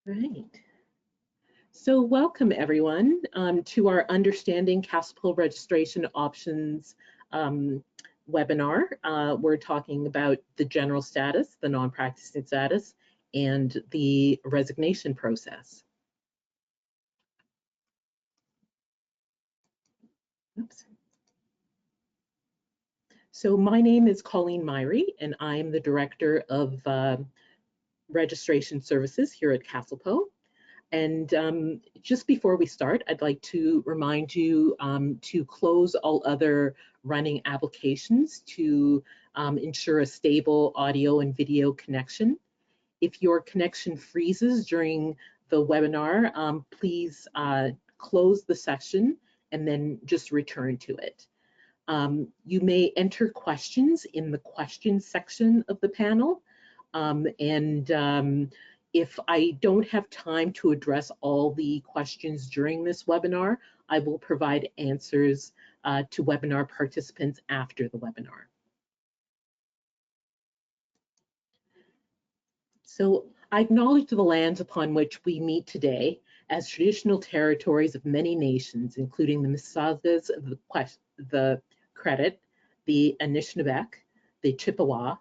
Right. So welcome everyone to our Understanding Castle Registration Options webinar. We're talking about the general status, the non-practicing status, and the resignation process. Oops. So my name is Colleen Myrie, and I'm the Director of Registration Services here at Castlepo. And just before we start, I'd like to remind you to close all other running applications to ensure a stable audio and video connection. If your connection freezes during the webinar, please close the session and then just return to it. You may enter questions in the questions section of the panel, if I don't have time to address all the questions during this webinar, I will provide answers to webinar participants after the webinar. So I acknowledge the lands upon which we meet today as traditional territories of many nations, including the Mississaugas of the Credit, the Anishinaabe, the Chippewa,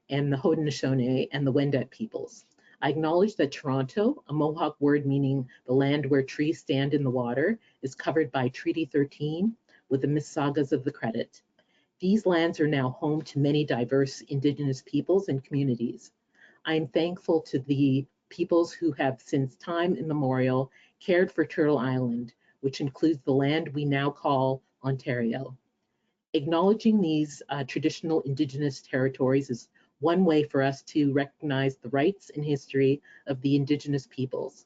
and the Haudenosaunee and the Wendat peoples. I acknowledge that Toronto, a Mohawk word meaning the land where trees stand in the water, is covered by Treaty 13 with the Mississaugas of the Credit. These lands are now home to many diverse Indigenous peoples and communities. I am thankful to the peoples who have since time immemorial cared for Turtle Island, which includes the land we now call Ontario. Acknowledging these traditional Indigenous territories is one way for us to recognize the rights and history of the Indigenous peoples.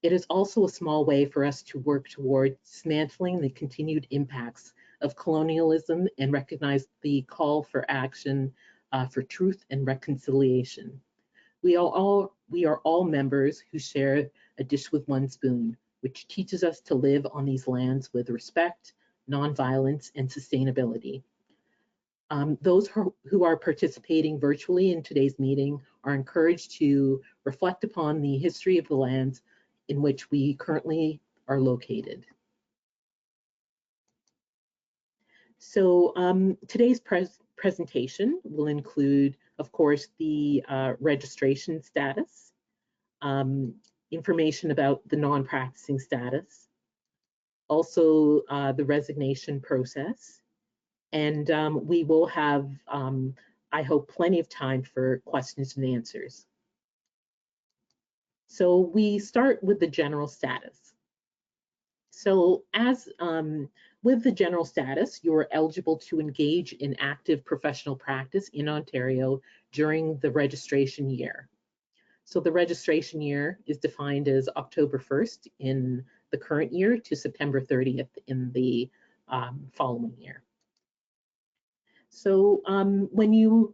It is also a small way for us to work toward dismantling the continued impacts of colonialism and recognize the call for action for truth and reconciliation. We are all members who share a dish with one spoon, which teaches us to live on these lands with respect, nonviolence, and sustainability. Those who are participating virtually in today's meeting are encouraged to reflect upon the history of the lands in which we currently are located. So today's presentation will include, of course, the registration status, information about the non-practicing status, also the resignation process, and we will have, I hope, plenty of time for questions and answers. So we start with the general status. So as with the general status, you are eligible to engage in active professional practice in Ontario during the registration year. So the registration year is defined as October 1st in the current year to September 30th in the following year. So when you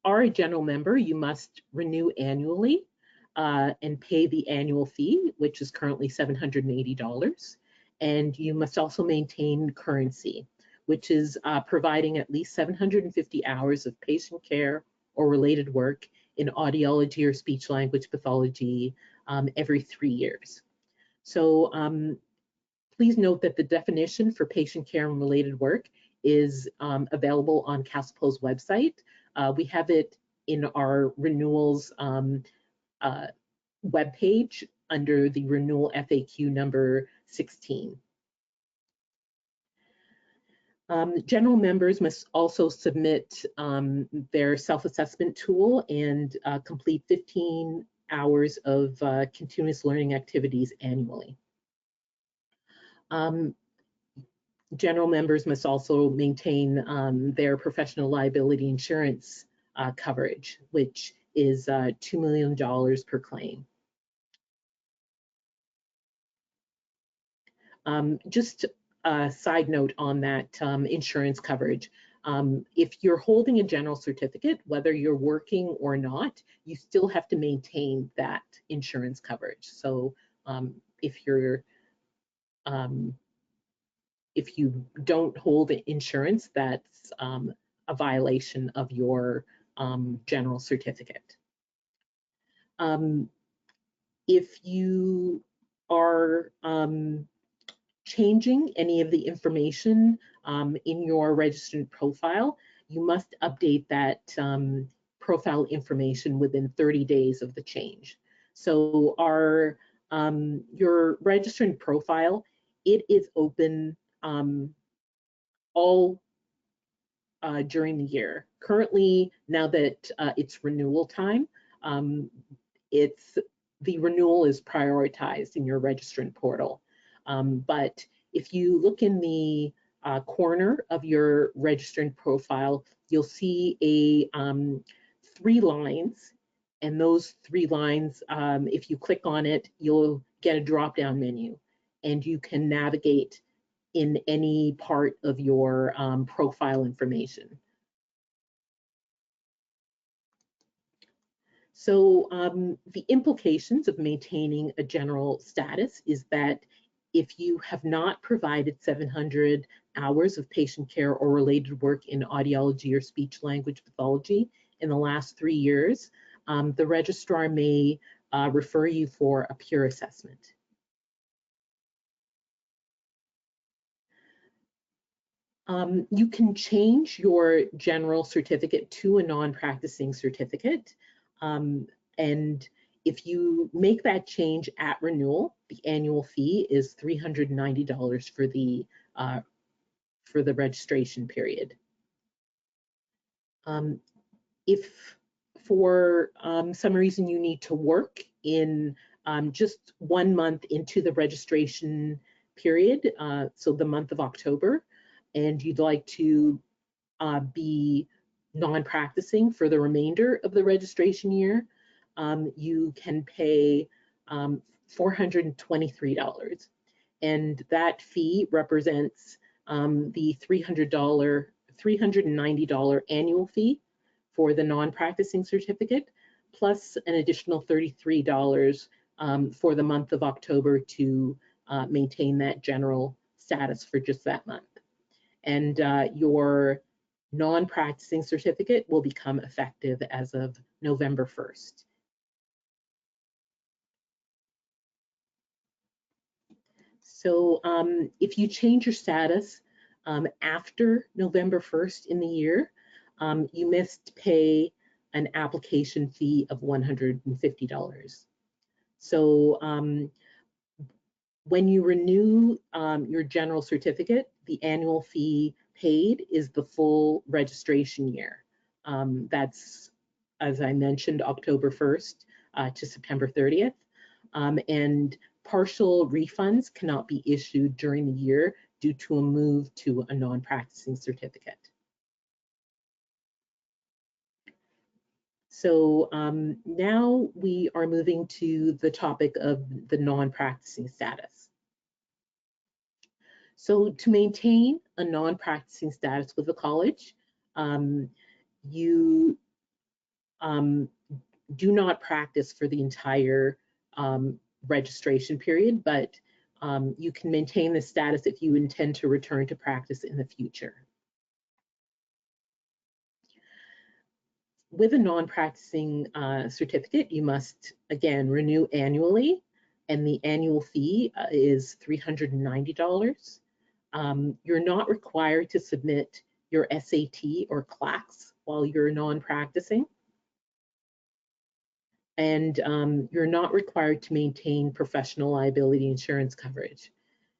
are a general member, you must renew annually and pay the annual fee, which is currently $780. And you must also maintain currency, which is providing at least 750 hours of patient care or related work in audiology or speech language pathology every 3 years. So please note that the definition for patient care and related work is available on Castlepo's website. We have it in our renewals webpage under the renewal FAQ number 16. General members must also submit their self-assessment tool and complete 15 hours of continuous learning activities annually. General members must also maintain their professional liability insurance coverage, which is $2 million per claim. Just a side note on that insurance coverage. If you're holding a general certificate, whether you're working or not, you still have to maintain that insurance coverage. So if you don't hold insurance, that's a violation of your general certificate. If you are changing any of the information in your registered profile, you must update that profile information within 30 days of the change. So your registered profile, it is open all during the year. Currently, now that it's renewal time, the renewal is prioritized in your registrant portal. But if you look in the corner of your registrant profile, you'll see a 3 lines, and those 3 lines, if you click on it, you'll get a drop-down menu, and you can navigate in any part of your profile information. So the implications of maintaining a general status is that if you have not provided 700 hours of patient care or related work in audiology or speech language pathology in the last 3 years, the registrar may refer you for a peer assessment. You can change your general certificate to a non-practicing certificate. And if you make that change at renewal, the annual fee is $390 for the registration period. If for some reason you need to work in just 1 month into the registration period, so the month of October, and you'd like to be non-practicing for the remainder of the registration year, you can pay $423. And that fee represents the $390 annual fee for the non-practicing certificate, plus an additional $33 for the month of October to maintain that general status for just that month. And your non-practicing certificate will become effective as of November 1st. So if you change your status after November 1st in the year, you must pay an application fee of $150. So when you renew your general certificate, the annual fee paid is the full registration year. That's, as I mentioned, October 1st to September 30th. And partial refunds cannot be issued during the year due to a move to a non-practicing certificate. So now we are moving to the topic of the non-practicing status. So to maintain a non-practicing status with the college, you do not practice for the entire registration period, but you can maintain the status if you intend to return to practice in the future. With a non-practicing certificate, you must, again, renew annually, and the annual fee is $390. You're not required to submit your SAT or CLACS while you're non-practicing. And you're not required to maintain professional liability insurance coverage.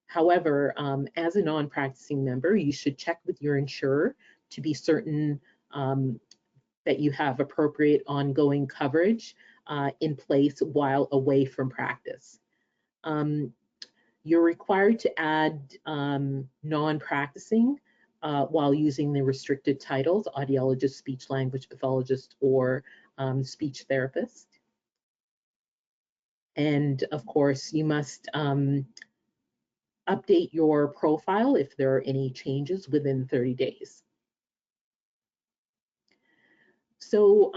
However, as a non-practicing member, you should check with your insurer to be certain that you have appropriate ongoing coverage in place while away from practice. You're required to add non-practicing while using the restricted titles, audiologist, speech language pathologist, or speech therapist. And of course, you must update your profile if there are any changes within 30 days. So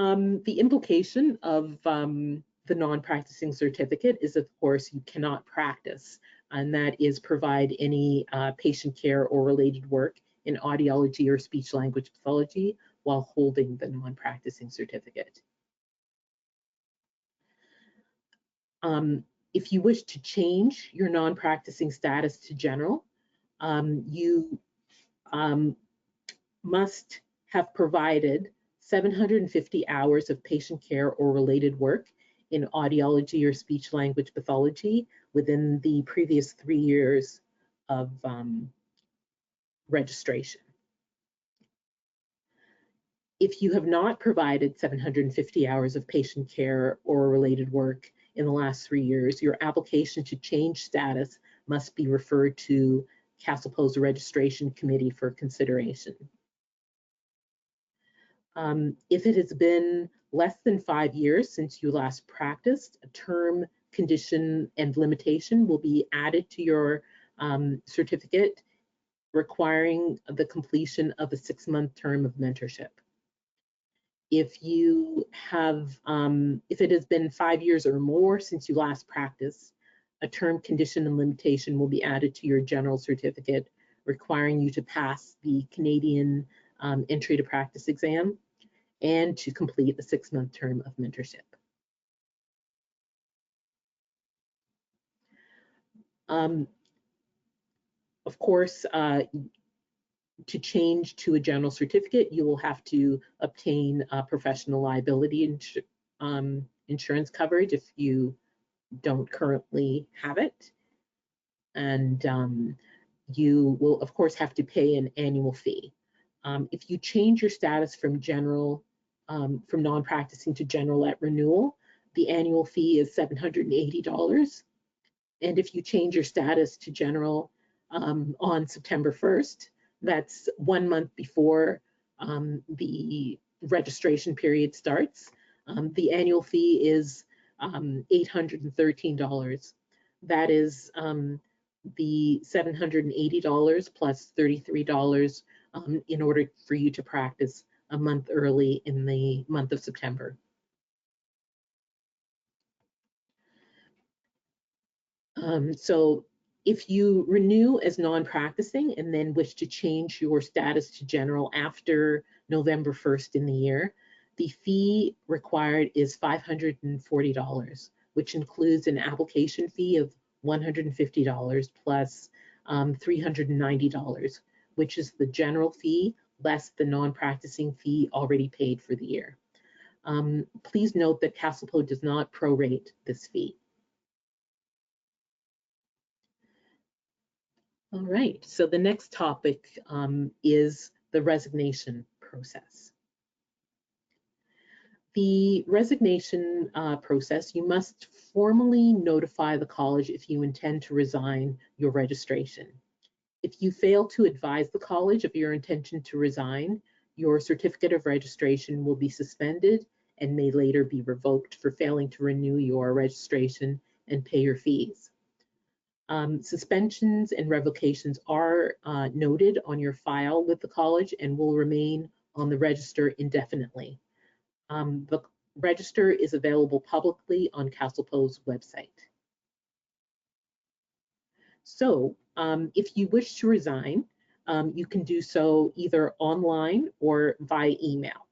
the implication of the non-practicing certificate is, of course, you cannot practice, and that is provide any patient care or related work in audiology or speech language pathology while holding the non-practicing certificate. If you wish to change your non-practicing status to general, you must have provided 750 hours of patient care or related work in audiology or speech language pathology within the previous 3 years of registration. If you have not provided 750 hours of patient care or related work in the last 3 years, your application to change status must be referred to CastlePo's registration committee for consideration. If it has been less than 5 years since you last practiced, a term, condition, and limitation will be added to your certificate requiring the completion of a 6-month term of mentorship. If you have, if it has been 5 years or more since you last practiced, a term, condition, and limitation will be added to your general certificate requiring you to pass the Canadian entry to practice exam and to complete a 6-month term of mentorship. Of course, to change to a general certificate, you will have to obtain professional liability insurance coverage if you don't currently have it. And you will, of course, have to pay an annual fee. If you change your status from general, from non-practicing to general at renewal, the annual fee is $780. And if you change your status to general on September 1st, that's 1 month before the registration period starts, the annual fee is $813. That is the $780 plus $33 in order for you to practice a month early in the month of September. So if you renew as non-practicing and then wish to change your status to general after November 1st in the year, the fee required is $540, which includes an application fee of $150 plus $390, which is the general fee less the non-practicing fee already paid for the year. Please note that CastlePo does not prorate this fee. All right, so the next topic is the resignation process. The resignation process, you must formally notify the college if you intend to resign your registration. If you fail to advise the college of your intention to resign, your certificate of registration will be suspended and may later be revoked for failing to renew your registration and pay your fees. Suspensions and revocations are noted on your file with the college and will remain on the register indefinitely. The register is available publicly on CastlePo's website. So if you wish to resign, you can do so either online or via email.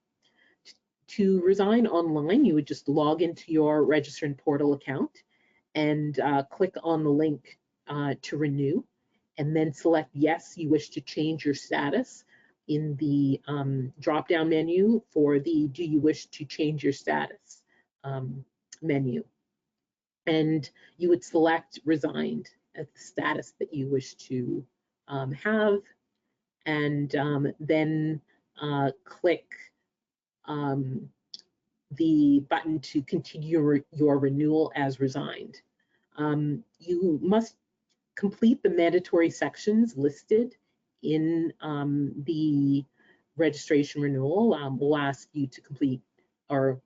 To resign online, you would just log into your registrant portal account and click on the link to renew, and then select yes, you wish to change your status in the drop-down menu for the do you wish to change your status menu. And you would select resigned as the status that you wish to have, and then click the button to continue your renewal as resigned. You must complete the mandatory sections listed in the registration renewal. We'll ask you to complete or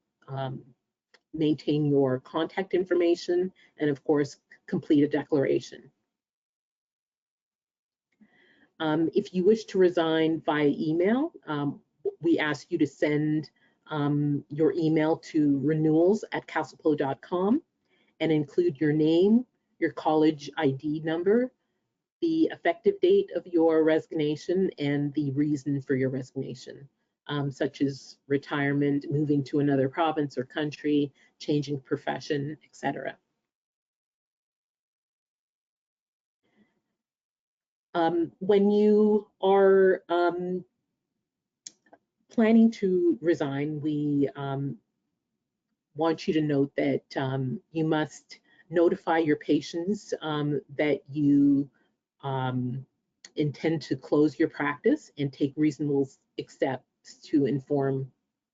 maintain your contact information and, of course, complete a declaration. If you wish to resign via email, we ask you to send your email to renewals@castlepo.com and include your name, your college ID number, the effective date of your resignation, and the reason for your resignation, such as retirement, moving to another province or country, changing profession, etc. When you are planning to resign, we want you to note that you must notify your patients that you intend to close your practice and take reasonable steps to inform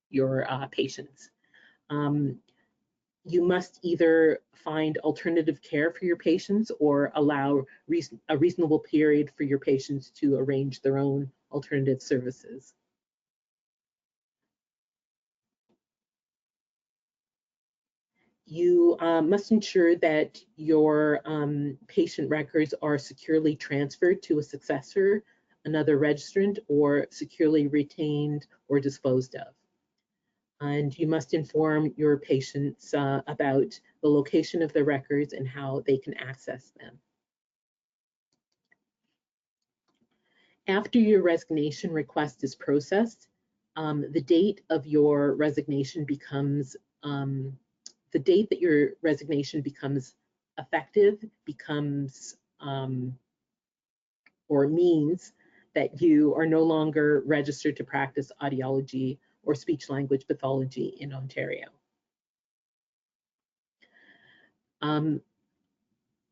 your patients. You must either find alternative care for your patients or allow a reasonable period for your patients to arrange their own alternative services. You must ensure that your patient records are securely transferred to a successor, another registrant, or securely retained or disposed of. And you must inform your patients about the location of their records and how they can access them. After your resignation request is processed, the date of your resignation becomes the date that your resignation becomes effective becomes or means that you are no longer registered to practice audiology or speech language pathology in Ontario.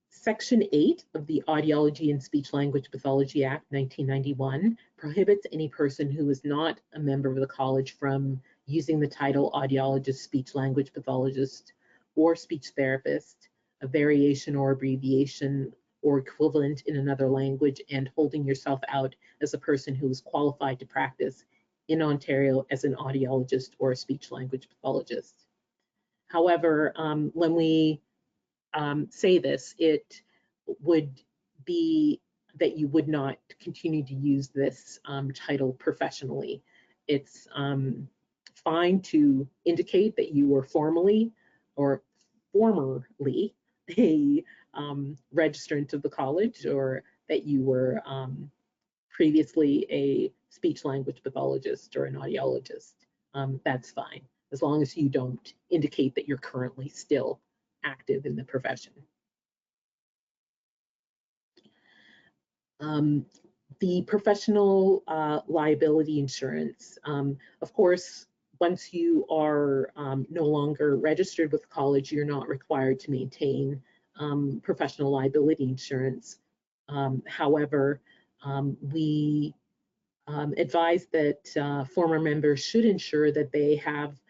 Section 8 of the Audiology and Speech Language Pathology Act 1991 prohibits any person who is not a member of the college from using the title audiologist, speech language pathologist, or speech therapist, a variation or abbreviation or equivalent in another language, and holding yourself out as a person who is qualified to practice in Ontario as an audiologist or a speech language pathologist. However, when we say this, it would be that you would not continue to use this title professionally. It's fine to indicate that you were formerly a registrant of the college, or that you were previously a speech language pathologist or an audiologist. That's fine, as long as you don't indicate that you're currently still active in the profession. The professional liability insurance. Of course, once you are no longer registered with the college, you're not required to maintain professional liability insurance. However, we advise that former members should ensure that they have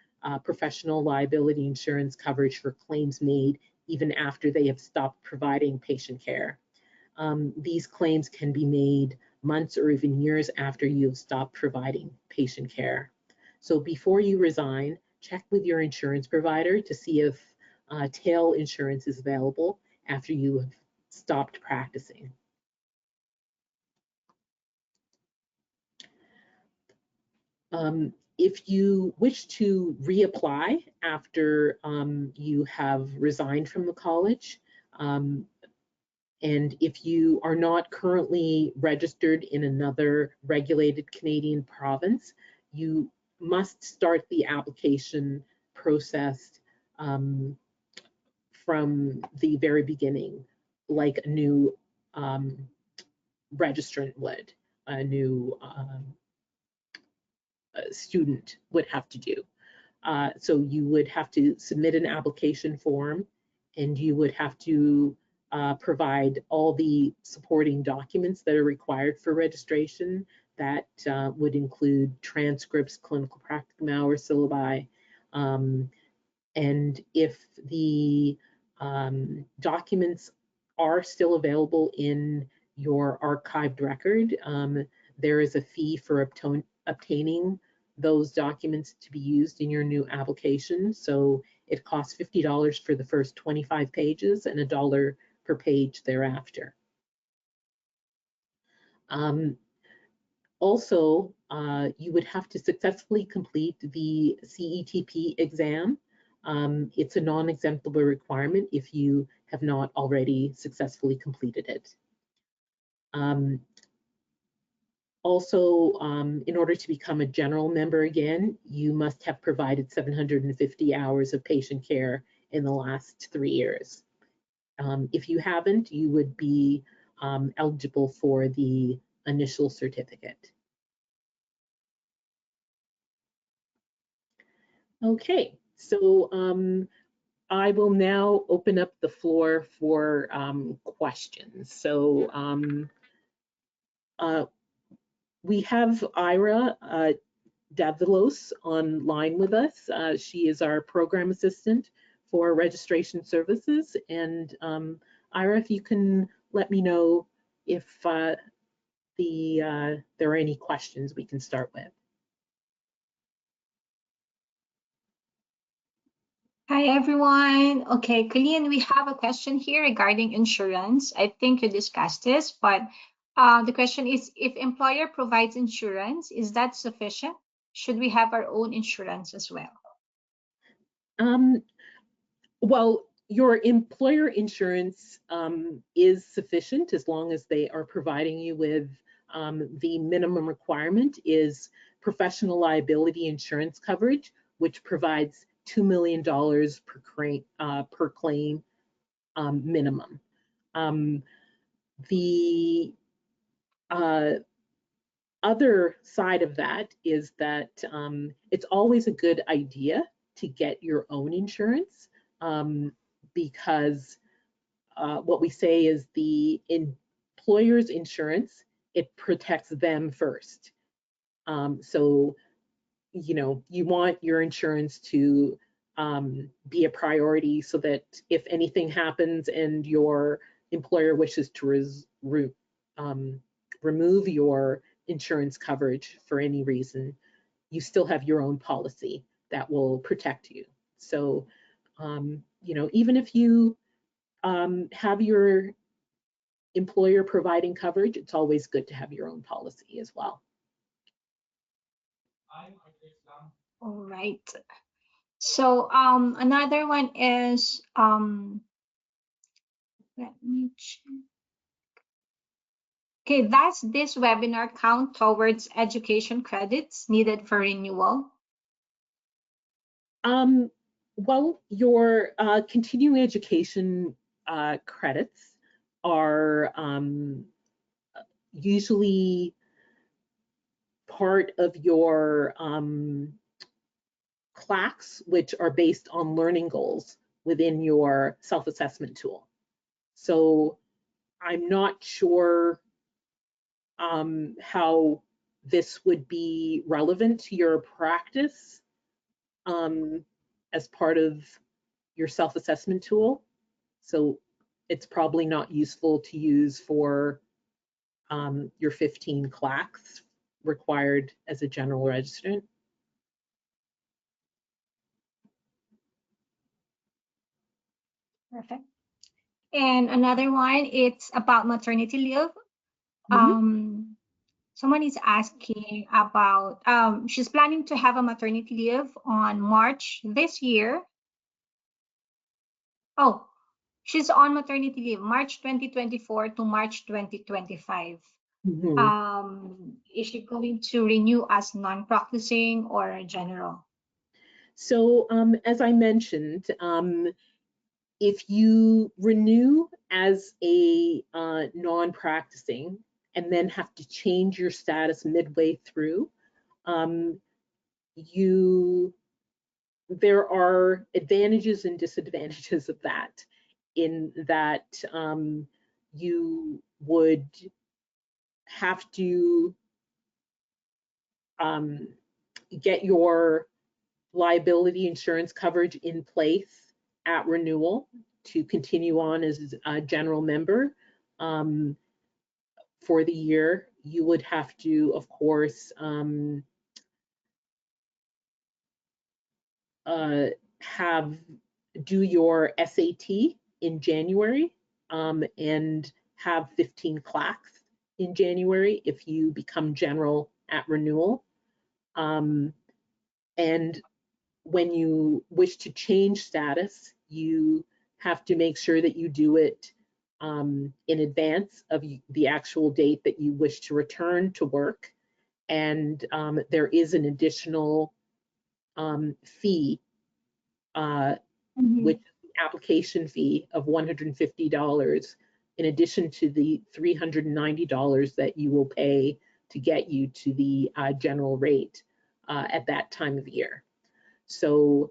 professional liability insurance coverage for claims made even after they have stopped providing patient care. These claims can be made months or even years after you have stopped providing patient care. So before you resign, check with your insurance provider to see if tail insurance is available after you have stopped practicing. If you wish to reapply after you have resigned from the college, and if you are not currently registered in another regulated Canadian province, you must start the application process from the very beginning, like a new registrant would, a new student would have to do. So you would have to submit an application form, and you would have to provide all the supporting documents that are required for registration. That would include transcripts, clinical practicum hours, syllabi, and if the documents are still available in your archived record, there is a fee for obtaining those documents to be used in your new application. So it costs $50 for the first 25 pages and $1 per page thereafter. Also, you would have to successfully complete the CETP exam. It's a non-exemptable requirement if you have not already successfully completed it. Also, in order to become a general member again, you must have provided 750 hours of patient care in the last 3 years. If you haven't, you would be eligible for the initial certificate. Okay, so I will now open up the floor for questions. So we have Ira Davalos online with us. She is our program assistant for registration services. And Ira, if you can let me know if there are any questions we can start with. Hi, everyone. Okay, Colleen, we have a question here regarding insurance. I think you discussed this, but the question is, if employer provides insurance, is that sufficient? Should we have our own insurance as well? Well, your employer insurance is sufficient as long as they are providing you with the minimum requirement is professional liability insurance coverage, which provides $2 million per claim minimum. The other side of that is that it's always a good idea to get your own insurance because what we say is the employer's insurance, it protects them first. So, you know, you want your insurance to be a priority so that if anything happens and your employer wishes to remove your insurance coverage for any reason, you still have your own policy that will protect you. So, you know, even if you have your employer providing coverage, it's always good to have your own policy as well. All right. So another one is, let me check. Okay, does this webinar count towards education credits needed for renewal? Well, your continuing education credits are usually part of your CLACs, which are based on learning goals within your self-assessment tool. So I'm not sure how this would be relevant to your practice as part of your self-assessment tool. So it's probably not useful to use for your 15 CLACs required as a general registrant. Perfect. And another one, it's about maternity leave. Someone is asking about, she's planning to have a maternity leave on March this year. Oh, she's on maternity leave, March 2024 to March 2025. Is she going to renew as non-practicing or general? So as I mentioned, if you renew as a non-practicing and then have to change your status midway through, there are advantages and disadvantages of that, in that you would have to get your liability insurance coverage in place at renewal to continue on as a general member for the year. You would have to, of course, do your SAT in January and have 15 CLACs in January if you become general at renewal. And when you wish to change status, you have to make sure that you do it in advance of the actual date that you wish to return to work. And there is an additional fee, which is the application fee of $150 in addition to the $390 that you will pay to get you to the general rate at that time of year. So,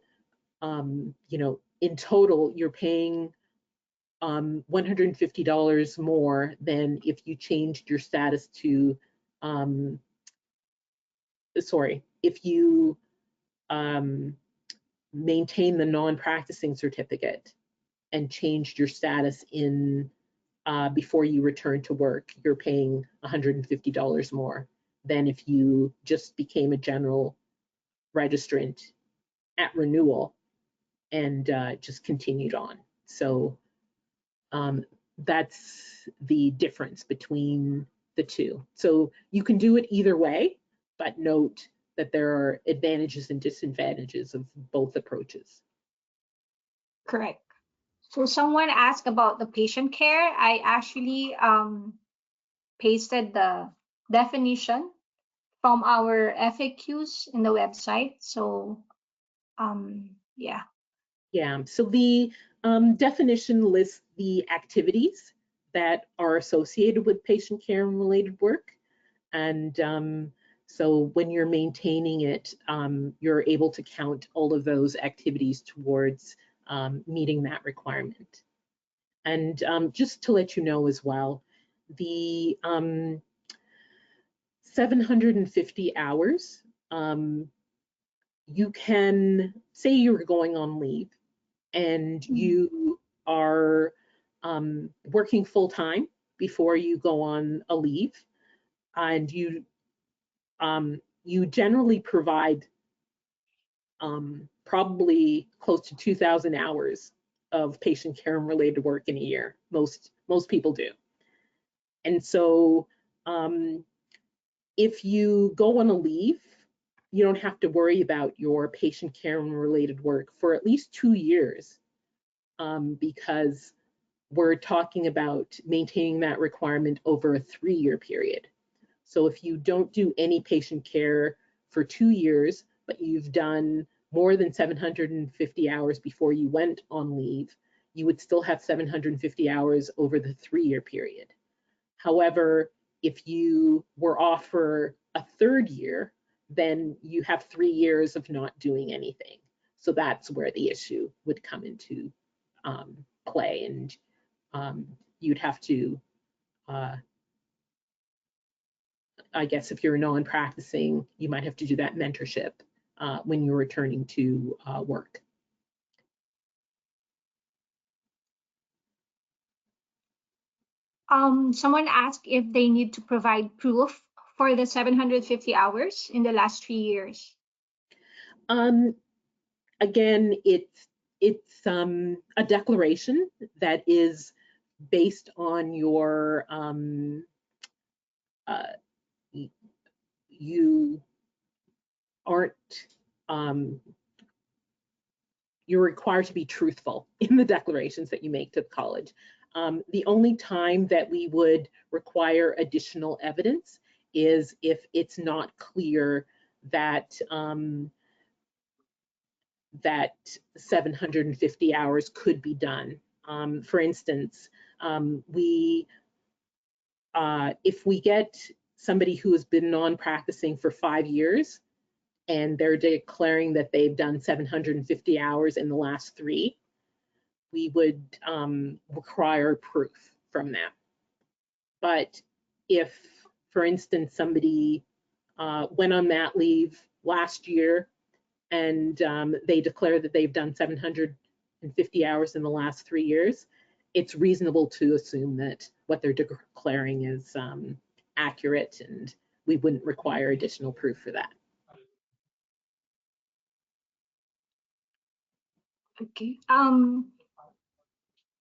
you know, in total, you're paying $150 more than if you changed your status to, if you maintain the non-practicing certificate and changed your status in before you return to work, you're paying $150 more than if you just became a general registrant at renewal and just continued on. So that's the difference between the two. So you can do it either way, but note that there are advantages and disadvantages of both approaches. Correct. So someone asked about the patient care. I actually pasted the definition from our FAQs in the website. So yeah. Yeah, so the definition lists the activities that are associated with patient care and related work. And so when you're maintaining it, you're able to count all of those activities towards meeting that requirement. And just to let you know as well, the 750 hours, you can say you're going on leave and you are working full time before you go on a leave, and you generally provide probably close to 2,000 hours of patient care and related work in a year. Most people do. And so if you go on a leave, you don't have to worry about your patient care and related work for at least 2 years, because we're talking about maintaining that requirement over a 3-year period. So if you don't do any patient care for 2 years, but you've done more than 750 hours before you went on leave, you would still have 750 hours over the 3-year period. However, if you were off for a 3rd year, then you have 3 years of not doing anything. So that's where the issue would come into play, and you'd have to, I guess if you're non-practicing, you might have to do that mentorship when you're returning to work. Someone asked if they need to provide proof for the 750 hours in the last 3 years. Again, it's a declaration that is based on your you aren't you're required to be truthful in the declarations that you make to the college. The only time that we would require additional evidence is if it's not clear that that 750 hours could be done. For instance, if we get somebody who has been non-practicing for 5 years and they're declaring that they've done 750 hours in the last 3, we would require proof from them. But if, for instance, somebody went on mat leave last year and they declare that they've done 750 hours in the last 3 years, it's reasonable to assume that what they're declaring is accurate, and we wouldn't require additional proof for that. Okay.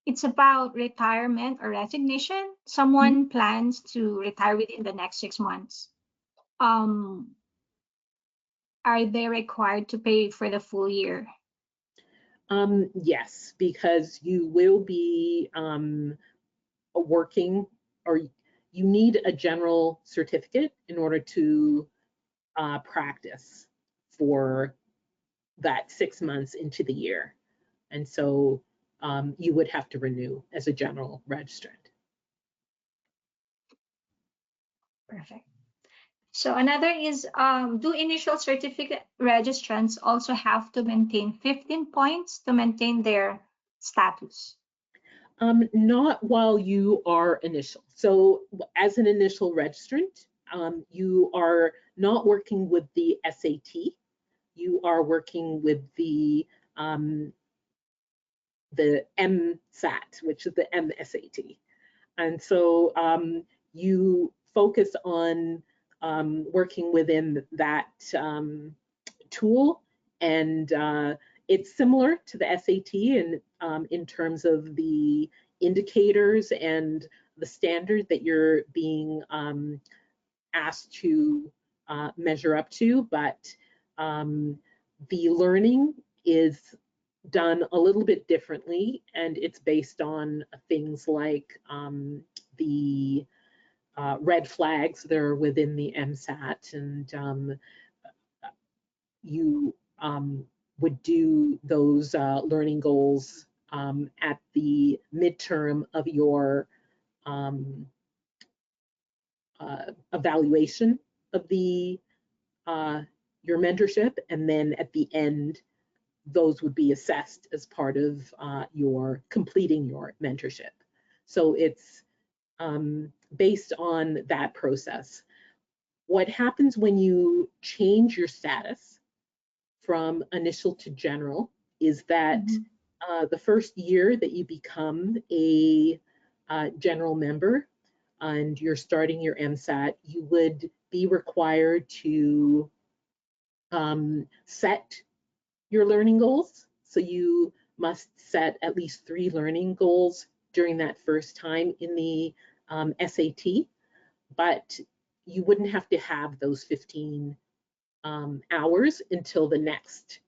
It's about retirement or resignation. Someone plans to retire within the next 6 months. Are they required to pay for the full year? Yes, because you will be working, or you need a general certificate in order to practice for that 6 months into the year. And so you would have to renew as a general registrant. Perfect. So another is, do initial certificate registrants also have to maintain 15 points to maintain their status? Not while you are initial. So as an initial registrant, you are not working with the SAT. You are working with um, the MSAT, which is the MSAT. And so you focus on working within that tool, and it's similar to the SAT in terms of the indicators and the standard that you're being asked to measure up to, but the learning is done a little bit differently, and it's based on things like the red flags that are within the MSAT, and you would do those learning goals at the midterm of your um, evaluation of the your mentorship, and then at the end, those would be assessed as part of your completing your mentorship. So it's based on that process. What happens when you change your status from initial to general is that the first year that you become a general member and you're starting your MSAT, you would be required to set your learning goals. So you must set at least 3 learning goals during that first time in the SAT, but you wouldn't have to have those 15 hours until the next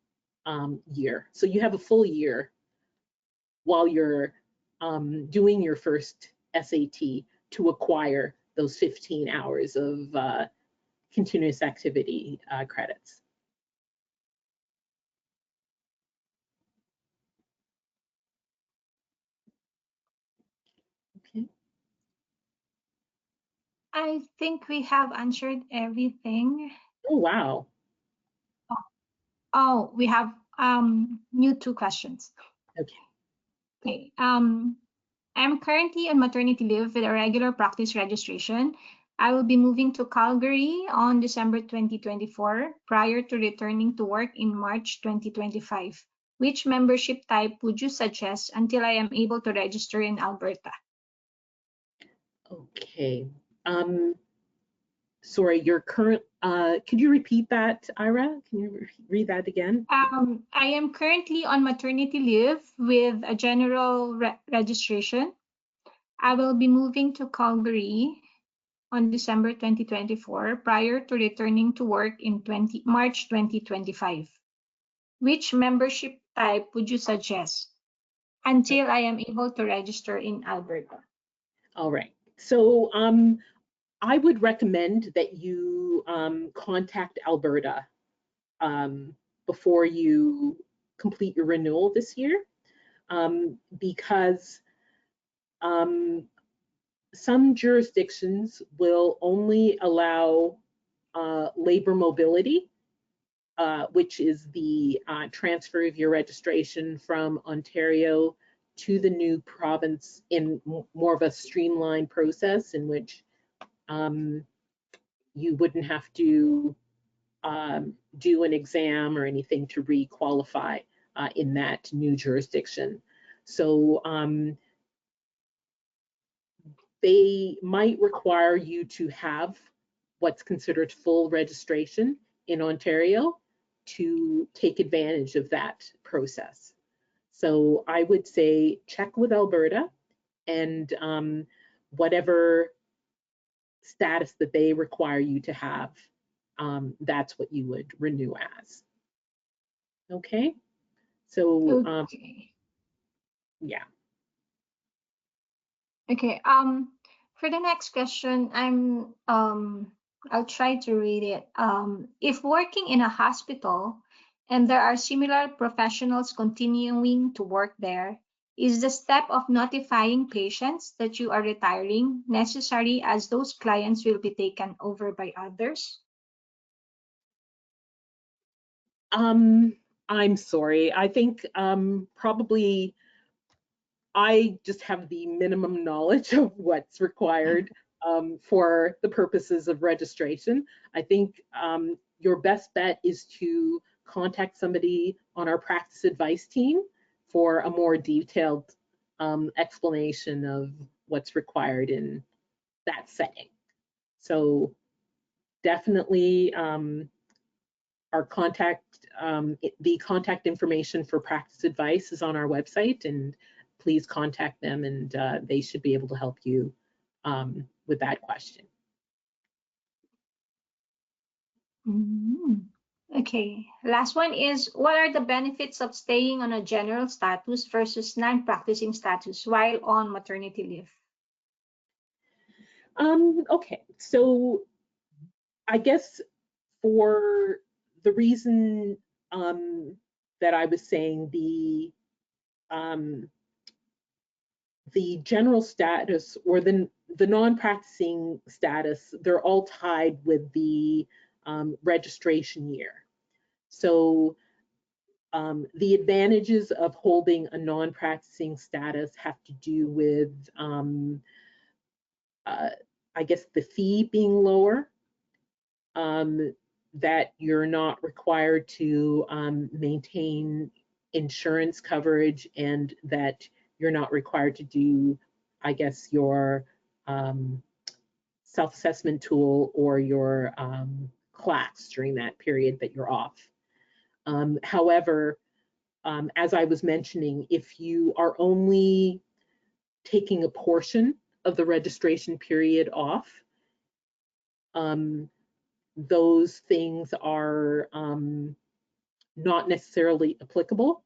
year. So you have a full year while you're doing your first SAT to acquire those 15 hours of continuous activity credits. Okay. I think we have answered everything. Oh, wow. Oh, we have new 2 questions. Okay. Okay. I'm currently on maternity leave with a regular practice registration. I will be moving to Calgary on December 2024 prior to returning to work in March 2025. Which membership type would you suggest until I am able to register in Alberta? Okay. Sorry, your current, could you repeat that, Ira? Can you read that again? I am currently on maternity leave with a general registration. I will be moving to Calgary on December 2024 prior to returning to work in March 2025. Which membership type would you suggest until I am able to register in Alberta? All right. So I would recommend that you contact Alberta before you complete your renewal this year, because some jurisdictions will only allow labor mobility, which is the transfer of your registration from Ontario to the new province in more of a streamlined process in which you wouldn't have to do an exam or anything to re-qualify in that new jurisdiction. So they might require you to have what's considered full registration in Ontario to take advantage of that process. So I would say check with Alberta, and whatever status that they require you to have, that's what you would renew as. Okay, so Okay. yeah. Okay. For the next question, I'll try to read it. If working in a hospital and there are similar professionals continuing to work there, Is the step of notifying patients that you are retiring necessary as those clients will be taken over by others? I'm sorry. I think probably I just have the minimum knowledge of what's required for the purposes of registration. I think your best bet is to contact somebody on our practice advice team for a more detailed explanation of what's required in that setting. So definitely our the contact information for practice advice is on our website, and please contact them, and they should be able to help you with that question. Okay, last one is, what are the benefits of staying on a general status versus non-practicing status while on maternity leave? Okay, so I guess for the reason that I was saying, um, the general status or the non-practicing status, they're all tied with the registration year. So the advantages of holding a non-practicing status have to do with, I guess, the fee being lower, that you're not required to maintain insurance coverage, and that you're not required to do, I guess, your self-assessment tool or your class during that period that you're off. However, as I was mentioning, if you are only taking a portion of the registration period off, those things are not necessarily applicable,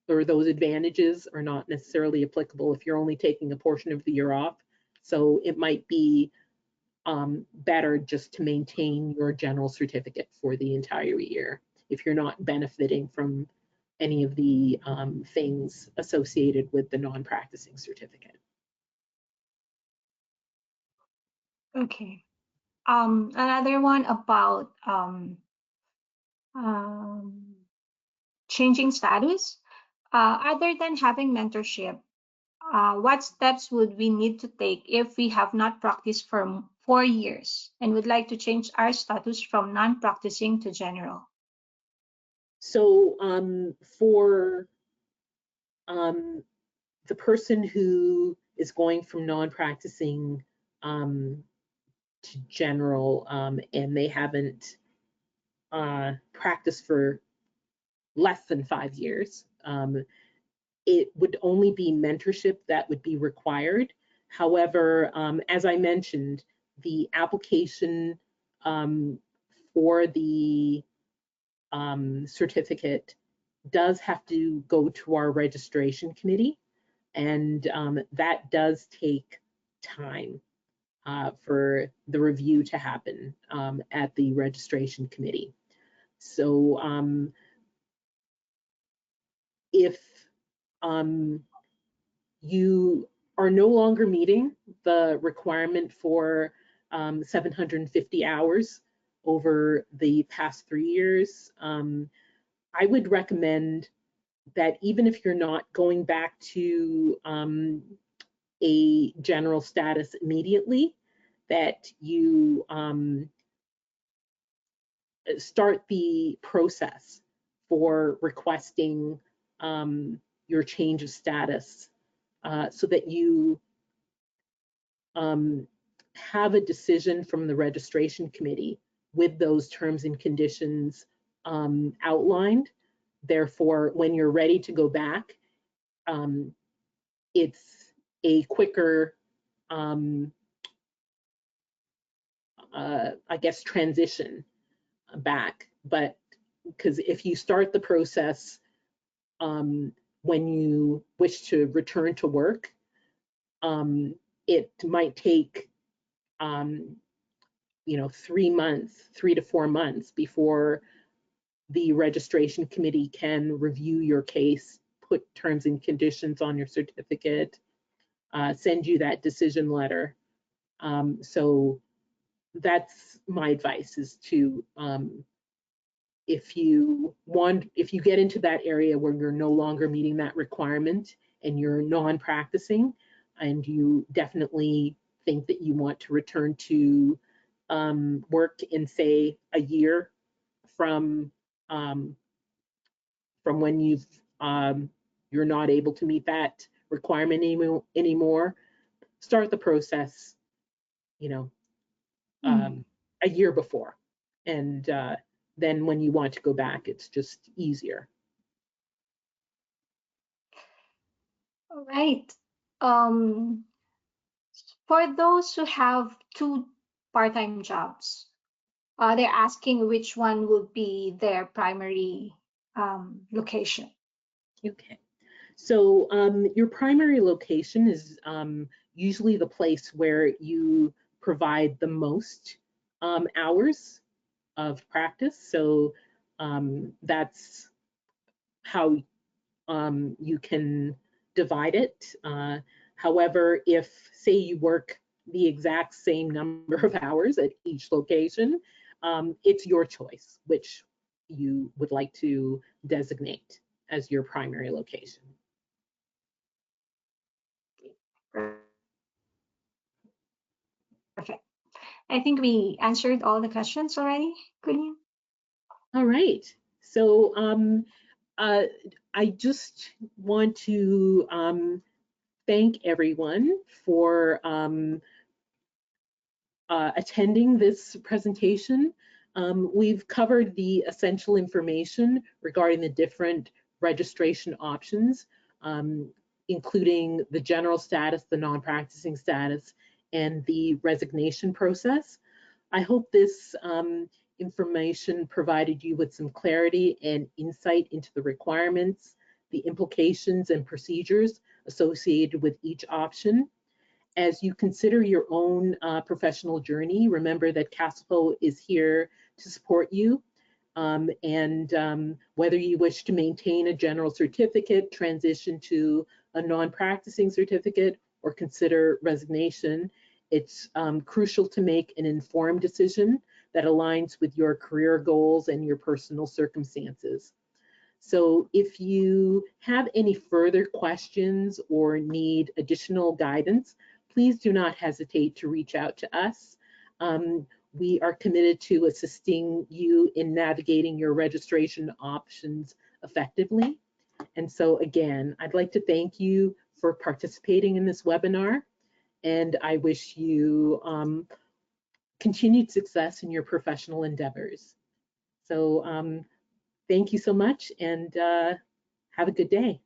or those advantages are not necessarily applicable if you're only taking a portion of the year off. So it might be better just to maintain your general certificate for the entire year if you're not benefiting from any of the things associated with the non-practicing certificate. Okay. Another one about um, changing status. Other than having mentorship, what steps would we need to take if we have not practiced for 4 years and would like to change our status from non-practicing to general? So for the person who is going from non-practicing to general, and they haven't practiced for less than 5 years, it would only be mentorship that would be required. However, as I mentioned, the application for the certificate does have to go to our registration committee, and that does take time for the review to happen at the registration committee. So if you are no longer meeting the requirement for 750 hours over the past 3 years, I would recommend that even if you're not going back to a general status immediately, that you start the process for requesting your change of status, so that you have a decision from the registration committee with those terms and conditions outlined. Therefore, when you're ready to go back, it's a quicker, I guess, transition back. But because if you start the process when you wish to return to work, it might take 3 to 4 months before the registration committee can review your case put terms and conditions on your certificate, send you that decision letter. So that's my advice, is to, if you get into that area where you're no longer meeting that requirement and you're non-practicing, and you definitely think that you want to return to work in, say, a year from when you're not able to meet that requirement anymore, start the process, you know, a year before, and then when you want to go back, it's just easier. All right. Um, for those who have two part-time jobs, they're asking which one would be their primary location. Okay. So your primary location is usually the place where you provide the most hours of practice. So that's how you can divide it. However, if, say, you work the exact same number of hours at each location, it's your choice which you would like to designate as your primary location. Perfect. I think we answered all the questions already, Kulian. All right. So I just want to thank everyone for attending this presentation. We've covered the essential information regarding the different registration options, including the general status, the non-practicing status, and the resignation process. I hope this information provided you with some clarity and insight into the requirements, the implications and procedures associated with each option. As you consider your own professional journey, remember that CASPO is here to support you. Whether you wish to maintain a general certificate, transition to a non-practicing certificate, or consider resignation, it's crucial to make an informed decision that aligns with your career goals and your personal circumstances. So if you have any further questions or need additional guidance, please do not hesitate to reach out to us. We are committed to assisting you in navigating your registration options effectively. And so again, I'd like to thank you for participating in this webinar, and I wish you continued success in your professional endeavors. So thank you so much, and have a good day.